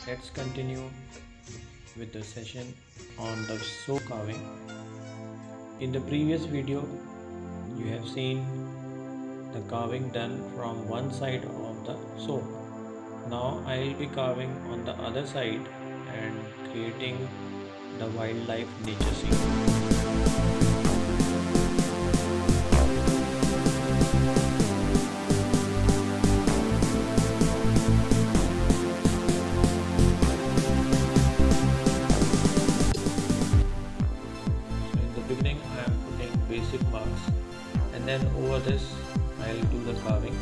Let's continue with the session on the soap carving. In the previous video, you have seen the carving done from one side of the soap. Now I will be carving on the other side and creating the wildlife nature scene. Basic marks, and then over this I'll do the carving.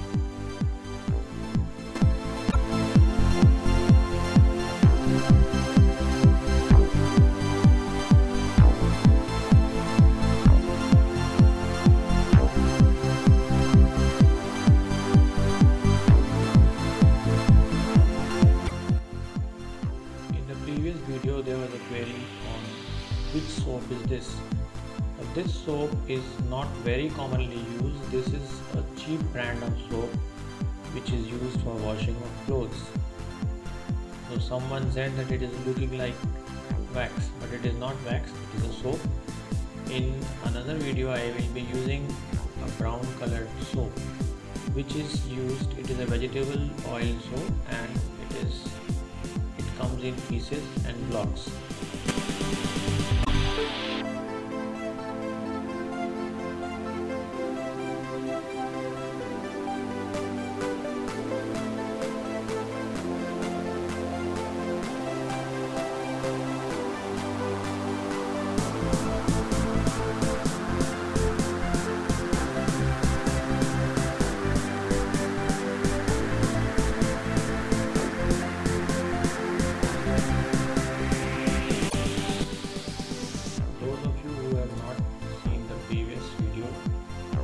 In the previous video there was a query on which soap is this. This soap is not very commonly used. This is a cheap brand of soap which is used for washing of clothes. So someone said that it is looking like wax, but it is not wax, it is a soap. In another video I will be using a brown colored soap which is used. It is a vegetable oil soap and it comes in pieces and blocks.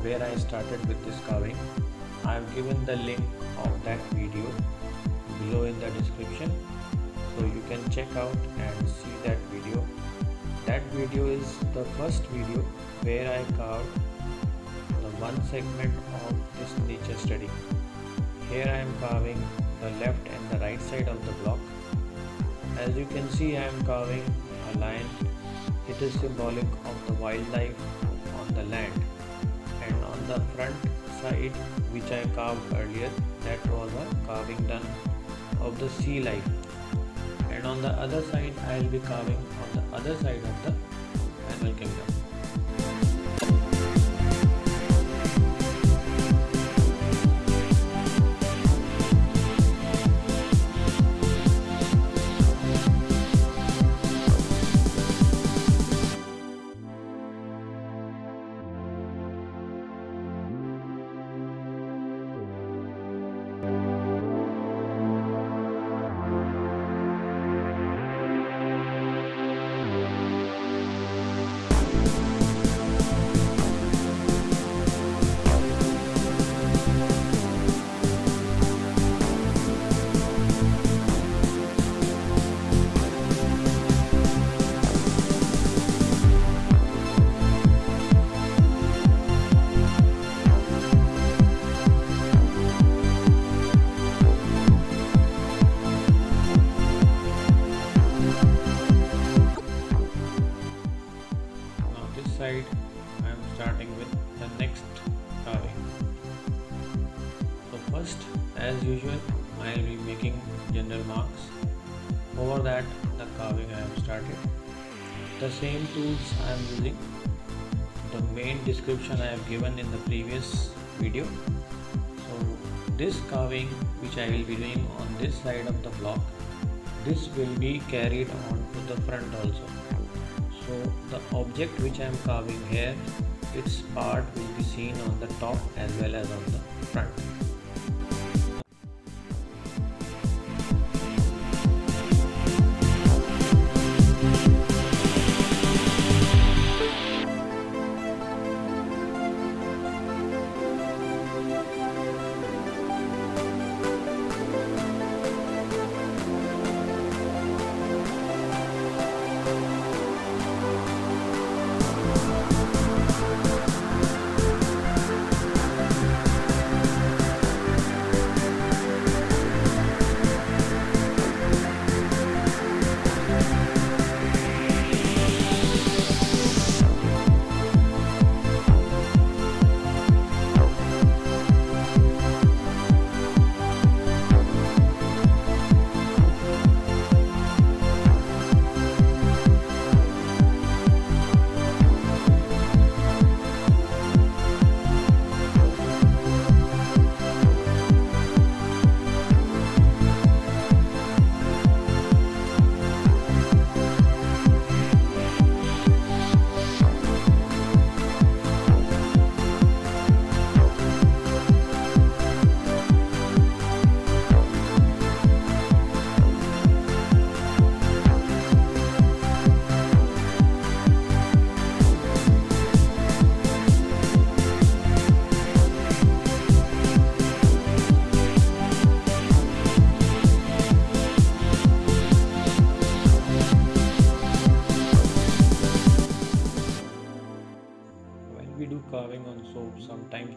Where I started with this carving, I have given the link of that video below in the description, so you can check out and see that video. That video is the first video where I carved the one segment of this nature study. Here I am carving the left and the right side of the block. As you can see, I am carving a lion. It is symbolic of the wildlife on the land. And on the front side, which I carved earlier, that was a carving done of the sea life. And on the other side, I will be carving on the other side of the animal kingdom. Side, I am starting with the next carving. So first, as usual, I will be making general marks. Over that, the carving I have started. The same tools I am using. The main description I have given in the previous video. So this carving which I will be doing on this side of the block, this will be carried on to the front also. So the object which I am carving here, its part will be seen on the top as well as on the front.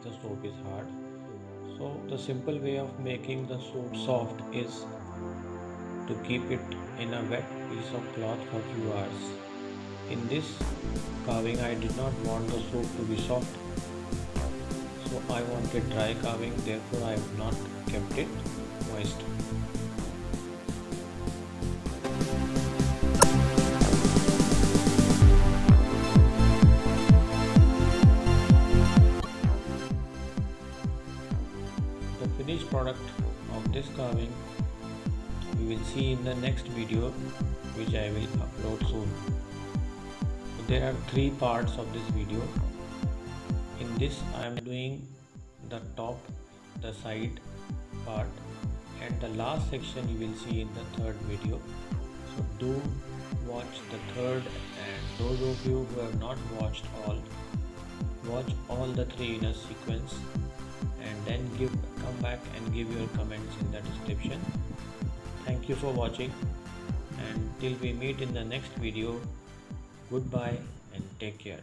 the soap is hard. So the simple way of making the soap soft is to keep it in a wet piece of cloth for few hours. In this carving I did not want the soap to be soft, so I wanted dry carving, therefore I have not kept it moist. The finished product of this carving you will see in the next video, which I will upload soon. So there are 3 parts of this video. In this I am doing the top, the side part, and the last section you will see in the third video. So do watch the third, and those of you who have not watched all, watch all the 3 in a sequence, and then come back and give your comments in the description. Thank you for watching, and till we meet in the next video, goodbye and take care.